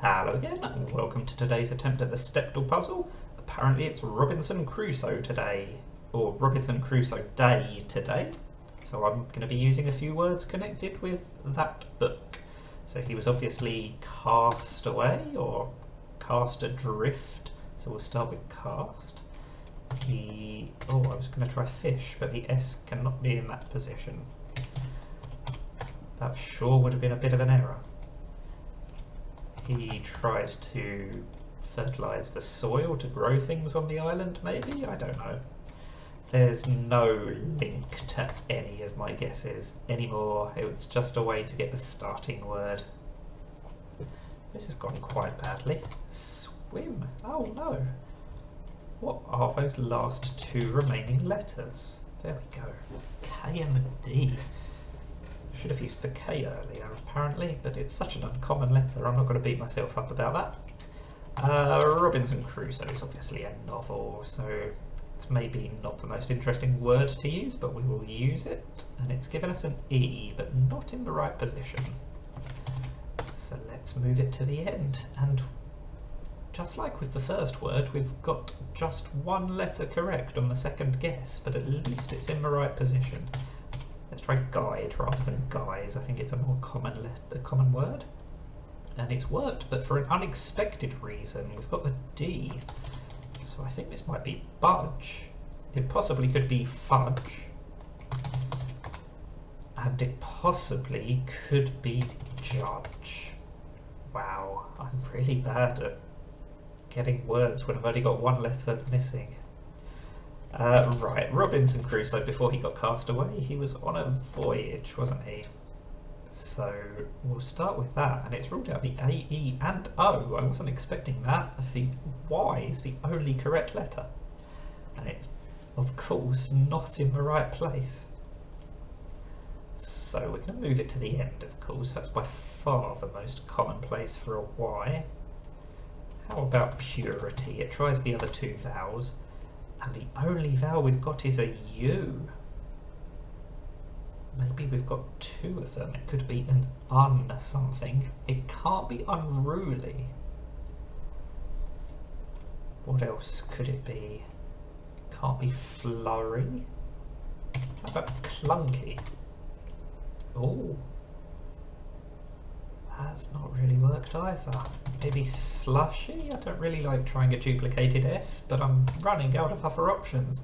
Hello again, and welcome to today's attempt at the Stepdle puzzle. Apparently it's Robinson Crusoe today, or Robinson Crusoe Day today. So I'm going to be using a few words connected with that book. So he was obviously cast away, or cast adrift. So we'll start with cast. I was going to try fish, but the S cannot be in that position. That sure would have been a bit of an error. He tried to fertilise the soil to grow things on the island, maybe? I don't know. There's no link to any of my guesses anymore. It was just a way to get the starting word. This has gone quite badly. Swim? Oh no. What are those last two remaining letters? There we go. K and D. Should have used the K earlier apparently, but it's such an uncommon letter, I'm not going to beat myself up about that. Robinson Crusoe is obviously a novel, so it's maybe not the most interesting word to use, but we will use it. And it's given us an E, but not in the right position. So let's move it to the end. And just like with the first word, we've got just one letter correct on the second guess, but at least it's in the right position. Let's try guide rather than guys. I think it's a more common word. And it's worked, but for an unexpected reason. We've got the D. So I think this might be budge. It possibly could be fudge. And it possibly could be judge. Wow, I'm really bad at getting words when I've only got one letter missing. Right, Robinson Crusoe, before he got cast away, he was on a voyage, wasn't he? So we'll start with that, and it's ruled out the A, E and O. I wasn't expecting that. The Y is the only correct letter. And it's, of course, not in the right place. So we're going to move it to the end, of course. That's by far the most common place for a Y. How about purity? It tries the other two vowels. And the only vowel we've got is a U. Maybe we've got two of them. It could be an something. It can't be unruly. What else could it be? It can't be flurry. How about clunky? Oh, that's not really worked either. Maybe slushy? I don't really like trying a duplicated S, but I'm running out of other options.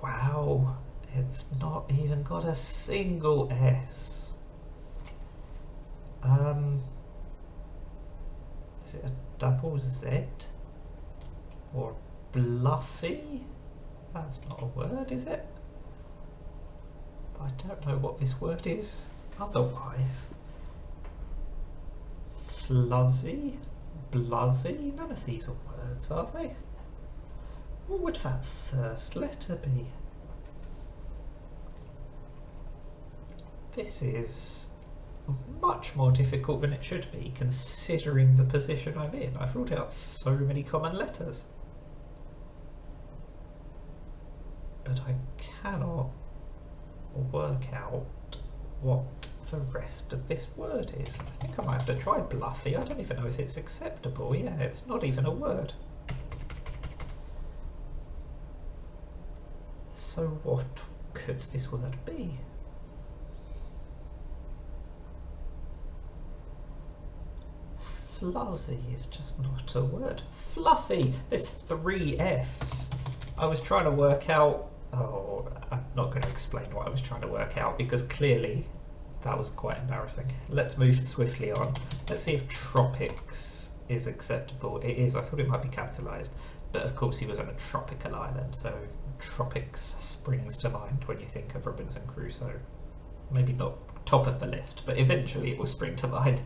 Wow, it's not even got a single S. Is it a double Z? Or bluffy? That's not a word, is it? But I don't know what this word is otherwise. Fluzzy? Bluzzy? None of these are words, are they? What would that first letter be? This is much more difficult than it should be, considering the position I'm in. I've ruled out so many common letters. But I cannot work out what the rest of this word is. I think I might have to try bluffy. I don't even know if it's acceptable. Yeah, it's not even a word. So what could this word be? Fluzzy is just not a word. Fluffy! There's 3 Fs. I was trying to work out... Oh, I'm not going to explain what I was trying to work out because clearly that was quite embarrassing. Let's move swiftly on. Let's see if tropics is acceptable. It is. I thought it might be capitalised, but of course he was on a tropical island, so tropics springs to mind when you think of Robinson Crusoe. Maybe not top of the list, but eventually it will spring to mind.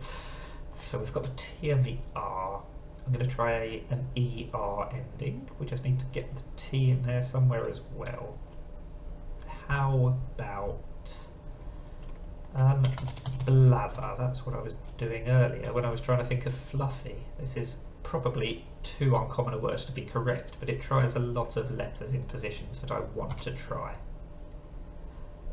So we've got the T and the R. I'm going to try an ER ending. We just need to get the T in there somewhere as well. How about blather? That's what I was doing earlier when I was trying to think of fluffy. This is probably too uncommon a word to be correct, but it tries a lot of letters in positions that I want to try.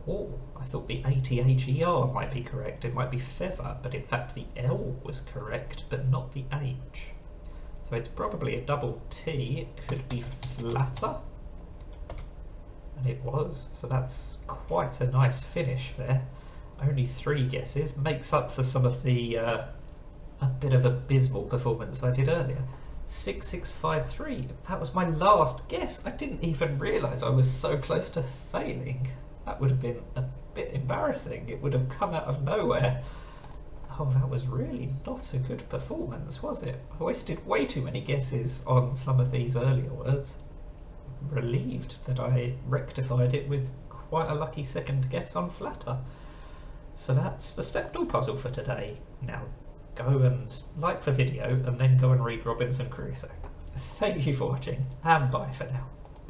Oh, I thought the A-T-H-E-R might be correct. It might be feather, but in fact the L was correct, but not the H. So it's probably a double T. It could be flatter. And it was. So that's quite a nice finish there. Only 3 guesses. Makes up for some of the a bit of abysmal performance I did earlier. 6653. That was my last guess. I didn't even realise I was so close to failing. That would have been a bit embarrassing. It would have come out of nowhere. Oh, that was really not a good performance, was it? I wasted way too many guesses on some of these earlier words. Relieved that I rectified it with quite a lucky second guess on flatter. So that's the Stepdle puzzle for today. Now go and like the video and then go and read Robinson Crusoe. Thank you for watching and bye for now.